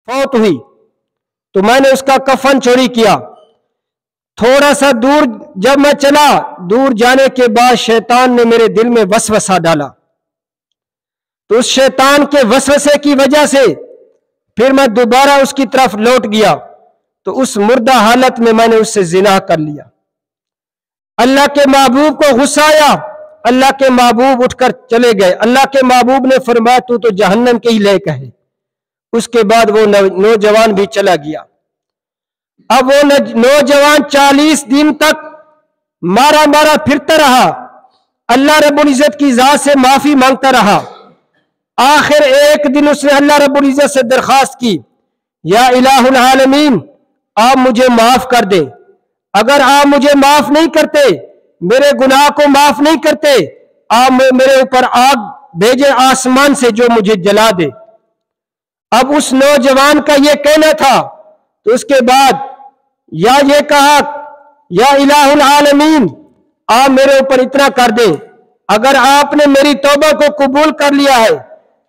فوت हुई तो मैंने उसका कफन चोरी किया। थोड़ा सा दूर जब मैं चला, दूर जाने के बाद शैतान ने मेरे दिल में वसवसा डाला, तो उस शैतान के वसवसे की वजह से फिर मैं दोबारा उसकी तरफ लौट गया, तो उस मुर्दा हालत में मैंने उससे जिना कर लिया। अल्लाह के महबूब को गुस्सा आया, अल्लाह के महबूब उठकर चले गए। अल्लाह के महबूब ने फरमाया तू तो जहन्नम के ही लायक है। उसके बाद वो नौजवान भी चला गया। अब वो नौजवान 40 दिन तक मारा मारा फिरता रहा, अल्लाह रब्बुल इज्जत की जात से माफी मांगता रहा। आखिर एक दिन उसने अल्लाह रब्बुल इज्जत से दरखास्त की, या इलाहुल आलमीन आप मुझे माफ कर दे। अगर आप मुझे माफ नहीं करते, मेरे गुनाह को माफ नहीं करते, आप मेरे ऊपर आग भेजे आसमान से जो मुझे जला दे। अब उस नौजवान का ये कहना था, तो उसके बाद या ये कहा, या इलाहुल आलमीन आप मेरे ऊपर इतना कर दे, अगर आपने मेरी तौबा को कबूल कर लिया है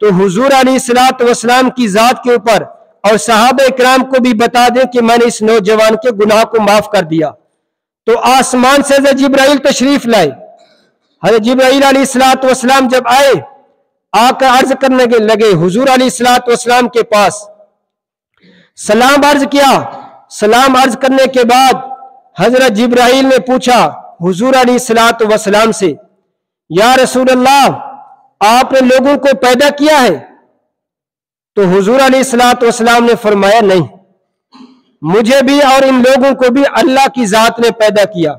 तो हुजूर अलैहिस्सलातु वस्सलाम की जात के ऊपर और सहाबा इकराम को भी बता दें कि मैंने इस नौजवान के गुनाह को माफ कर दिया। तो आसमान से हज़रत जिब्राइल तशरीफ लाए। हज़रत जिब्राइल अलैहिस्सलातु वस्सलाम जब आए, आकर अर्ज करने लगे हुजूर अलैहिस्सलातु वस्सलाम के पास, सलाम अर्ज किया। सलाम अर्ज करने के बाद हजरत जिब्राइल ने पूछा हुजूर अलैहिस्सलातु वस्सलाम से, या रसूल अल्लाह आपने लोगों को पैदा किया है? तो हुजूर अलैहिस्सलातु वस्सलाम ने फरमाया नहीं, मुझे भी और इन लोगों को भी अल्लाह की जात ने पैदा किया।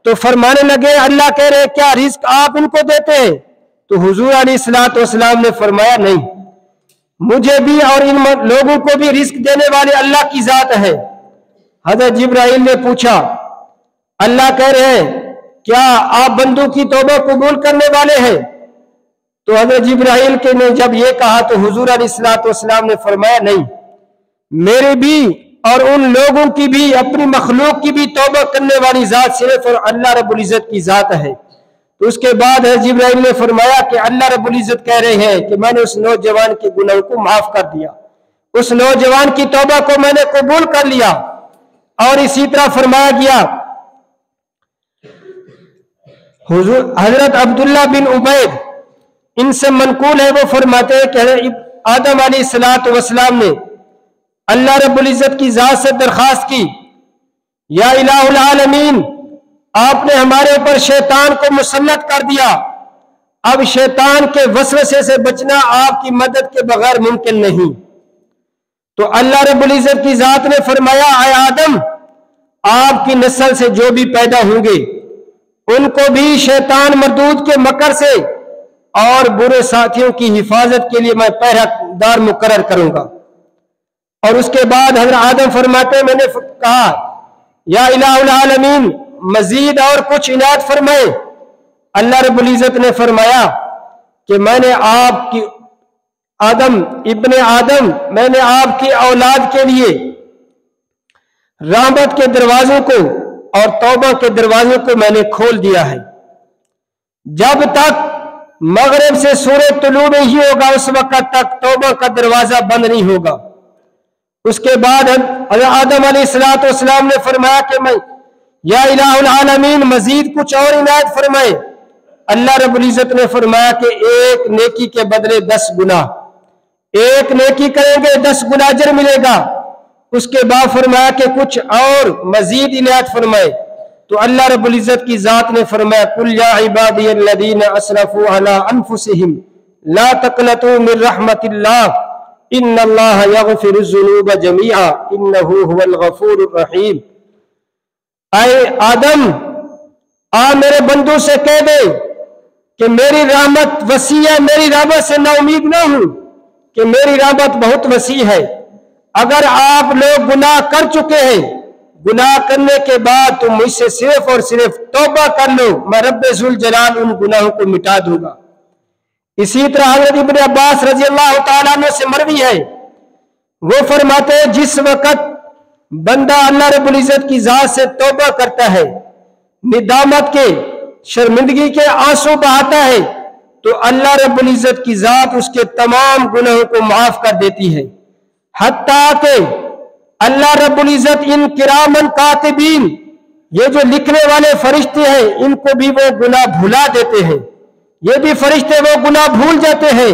तो फरमाने लगे, अल्लाह कह रहे क्या रिस्क आप इनको देते हैं? तो हुजूर अलैहिस्सलातु वस्सलाम ने फरमाया नहीं, मुझे भी और इन लोगों को भी रिस्क देने वाले अल्लाह की जात है। हजरत जिब्राइल ने पूछा, अल्लाह कह रहे हैं क्या आप बंदों की तौबा कबूल करने वाले हैं? तो हजरत जिब्राइल के ने जब ये कहा तो हुजूर अलैहिस्सलातु वस्सलाम ने फरमाया नहीं, मेरे भी और उन लोगों की भी, अपनी मखलूक की भी तौबा करने वाली जात सिर्फ और अल्लाह रब्बुल इज्जत की जात है। तो उसके बाद हज़रत जिब्राइल ने फरमाया कि अल्लाह रब्बुल इज्जत कह रहे हैं कि मैंने उस नौजवान के गुनाह को माफ कर दिया, उस नौजवान की तौबा को मैंने कबूल कर लिया। और इसी तरह फरमाया गया, हुजूर हजरत अब्दुल्ला बिन उबैद इनसे मनकूल है, वो फरमाते हैं कि आदम अलैहिस्सलातु वस्सलाम ने अल्लाह रब्बुल इज्जत की जात से दरखास्त की, या इलाहुल आलमीन आपने हमारे ऊपर शैतान को मुसल्लत कर दिया, अब शैतान के वसवसे से बचना आपकी मदद के बगैर मुमकिन नहीं। तो अल्लाह रब्बुल इज्जत की जात ने फरमाया, आए आदम आपकी नस्ल से जो भी पैदा होंगे उनको भी शैतान मरदूद के मकर से और बुरे साथियों की हिफाजत के लिए मैं पहरेदार मुकर्रर करूंगा। और उसके बाद हज़रत आदम फरमाते, मैंने कहा या इलाहुल आलमीन मजीद और कुछ इनायत फरमाए। अल्लाह रब्बुल इज्जत ने फरमाया कि मैंने आपकी आदम इब्ने आदम, मैंने आपकी औलाद के लिए रहमत के दरवाजों को और तौबा के दरवाजों को मैंने खोल दिया है। जब तक मगरिब से सूरज तुलू नहीं होगा उस वक्त तक तौबा का दरवाजा बंद नहीं होगा। उसके बाद आदम अलैहिस्सलातु वस्सलाम ने फरमाया कि मैं या इलाहुल आलमीन मजीद कुछ और इनायत फरमाए। अल्लाह रब्बुल इज्जत ने फरमाया कि एक नेकी के बदले 10 गुना, एक नेकी करेंगे 10 गुना अजर मिलेगा। उसके बाद फरमाया कि कुछ और मजीद इनायत फरमाए। तो अल्लाह रब्बुल इज्जत की जात ने फरमाया, कुल या इबादियल्लज़ीना असरफू अला अनफुसिहिम ला तक़नतू मिन रहमतिल्लाह इन्नल्लाह यग़फिरुज़्ज़ुनूब जमीआ इन्नहु हुवल गफूरुर रहीम। आए आदम आ मेरे बंदों से कह दे कि मेरी रहमत वसी है, मेरी रहमत से ना उम्मीद ना हूं कि मेरी रहमत बहुत वसी है। अगर आप लोग गुनाह कर चुके हैं, गुनाह करने के बाद तुम मुझसे सिर्फ और सिर्फ तौबा कर लो, मैं रब्बे ज़ुल जलाल उन गुनाहों को मिटा दूंगा। इसी तरह हज़रत इब्ने अब्बास रज़ी अल्लाह तआला अन्हु से मरवी है, वो फरमाते हैं जिस वक़्त बंदा अल्लाह रब्बुल इज्जत की जात से तौबा करता है, निदामत के शर्मिंदगी के आंसू बहाता है, तो अल्लाह रब्बुल इज्जत की जात उसके तमाम गुनाहों को माफ कर देती है। حتیٰ کہ اللہ رب العزت ان کرامن کاتبین، یہ جو لکھنے والے فرشتے ہیں، ان کو بھی وہ گناہ بھلا دیتے ہیں، یہ بھی فرشتے وہ گناہ بھول جاتے ہیں